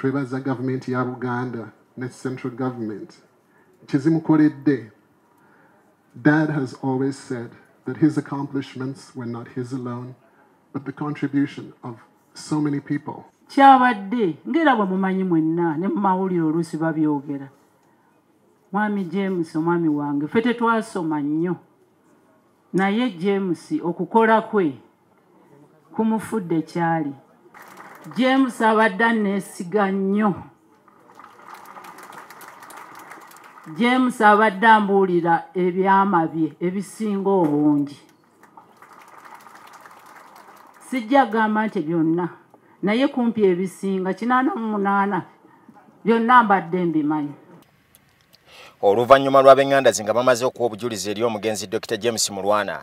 twebaza government ya Uganda ne central government kizimukoledde. Dad has always said that his accomplishments were not his alone, but the contribution of so many people. Kyabadde ngera bwe mumanyi mwenna ne mumawulire oluusi babyogera. Mwami James omwami wange ffe tetwasoma nnyo, naye James okukola kwe kumufudde kyali. James abadde anneesiga nnyo. James abadde ambuulira ebyama bye ebisinga obungi. Sijja gamba nti byonna, naye kumpi ebisinga 88 byonna mbadde mbimanyi. Oluvannyuma lw'ab'Enganda nga bamaze okuwa obujulizi eri omugenzi Dr. James Mulwana,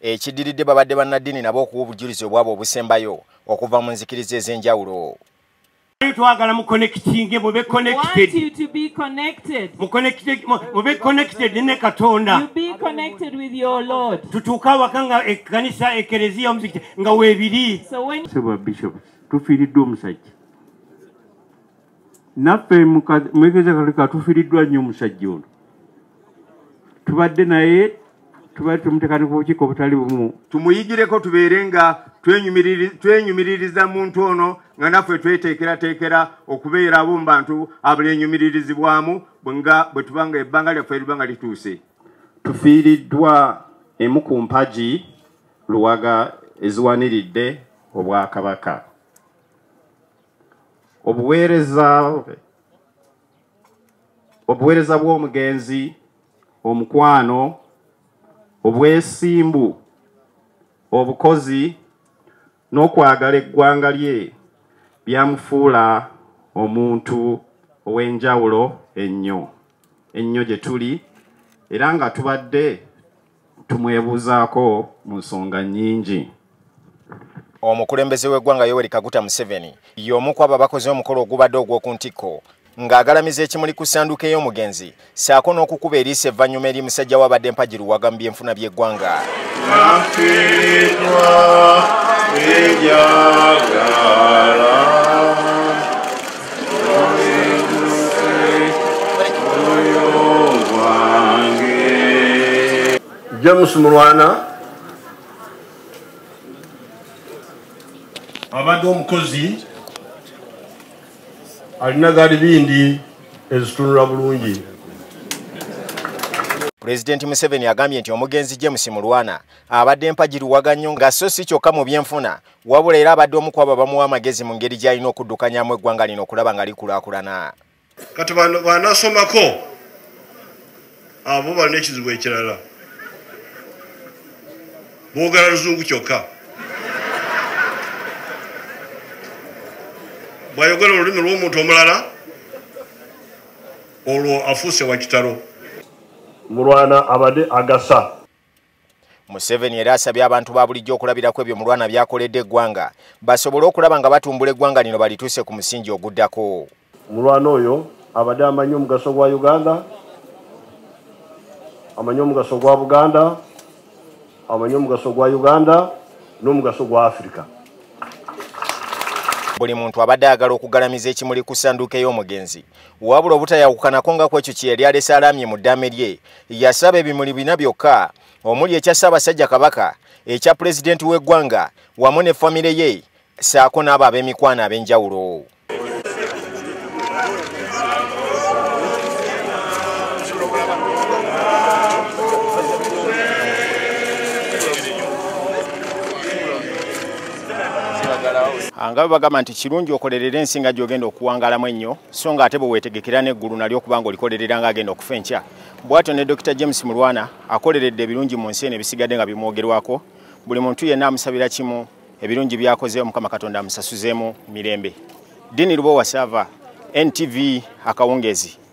ekiddiridde babadde bannaddiini nabo okuwa obujulizi obwabwe obusembayo okuva mu nzikiriza ez'enjawulo. Twagala mu connecting mube connected. Want you to be connected. Mube connected ne Katonda. You be connected with your Lord. Tutuuka wakanga ekkanisa ekereziya omuzikiti nga weebiri. So when Seba Bishop tufiiriddwa omusajja. Naffe mwegeza kaleka tufiiriddwa nnyo omusajja ono. Tubadde naye tubadde tumutekane ku bukiiko obutali bumu. Tumuyigireko tubeere nga twenyumiririza muntu ono nga naffe tweteekerateekera okubeera abo mu bantu abalyenyumiririzibwamu bwe tubanga ebbanga lyaffe libanga lituuse. Tufiiriddwa emu ku mpagi Luwaga eziwaniridde Obwakabaka. Obuweereza bw'omugenzi, omukwano, obwesimbu, obukozi n'okwagala eggwanga lye byamufuula omuntu ow'enjawulo ennyo gye tuli, era nga tubadde tumwebuuzaako mu nsonga nnyingi. Omukulembeze w'eggwanga Yoweri Kaguta Museveni y'omu ku abo abakoze omukolo ogubadde ogw'oku ntikko ng'agalamiza ekimuli ku ssanduuko ey'omugenzi ssaako n'okukuba eriisa evvannyuma eri musajja w'abadde mpagi Luwaga mu byenfuna by'eggwanga. James Mulwana abadde omukozi alina galibindi ezitunula bulungi. Pulezidenti Museveni agambye nti omugenzi James Mulwana abadde mpagi Luwaga nnyo nga so si kyokka mu byenfuna wabula era abadde omu ku abo bamuwa amagezi mu ngeri gy'alina okuddukanyamu eggwanga lino okulaba nga likulaakulana. Kati banasomako abo balina ekizibu ekirala, boogala luzungu kyokka. Bw'ayogera olulimi lw'omuntu omulala olwo afuuse wa kitalo. Mulwana abadde agasa. Museveni era asabye abantu ba bulijjo okulabirako ebyo Mulwana byakoledde eggwanga basobole okulaba nga batumbula eggwanga lino balituuse ku musingi oguddako. Mulwana oyo abadde amanyi omugaso gwa Uganda, amanyi omugaso gwa Buganda, amanyi omugaso gwa Uganda n'omugaso gwa Afrika. Buli muntu abadde ayagala okugalamiza ekimuli ku ssanduuko ey'omugenzi wabula obutayawukanako nga kwekyo kye yali alese alamye mu ddaame lye yasaba ebimuli bina byokka omuli ekya Ssaabasajja Kabaka, ekya pulezidenti w'eggwanga wamu ne famire ye ssaako n'abo ab'emikwano ab'enjawulo. Nga bagamba nti kirungi okolerera ensinga gy'ogenda okuwangalamu ennyo so nga ate bwe weetegekera n'eggulu nalyo okuba ng'olikolerera ng'agenda okufa enkya. Bw'atyo ne Dr. James Mulwana akoleredde ebirungi mu nsi eno ebisigadde nga bimwogerwako. Buli muntu yenna amusabira kimu ebirungi byakoze Omukama Katonda amusasuzeemu mirembe. Dini Lubowa Sava, NTV Akawungeezi.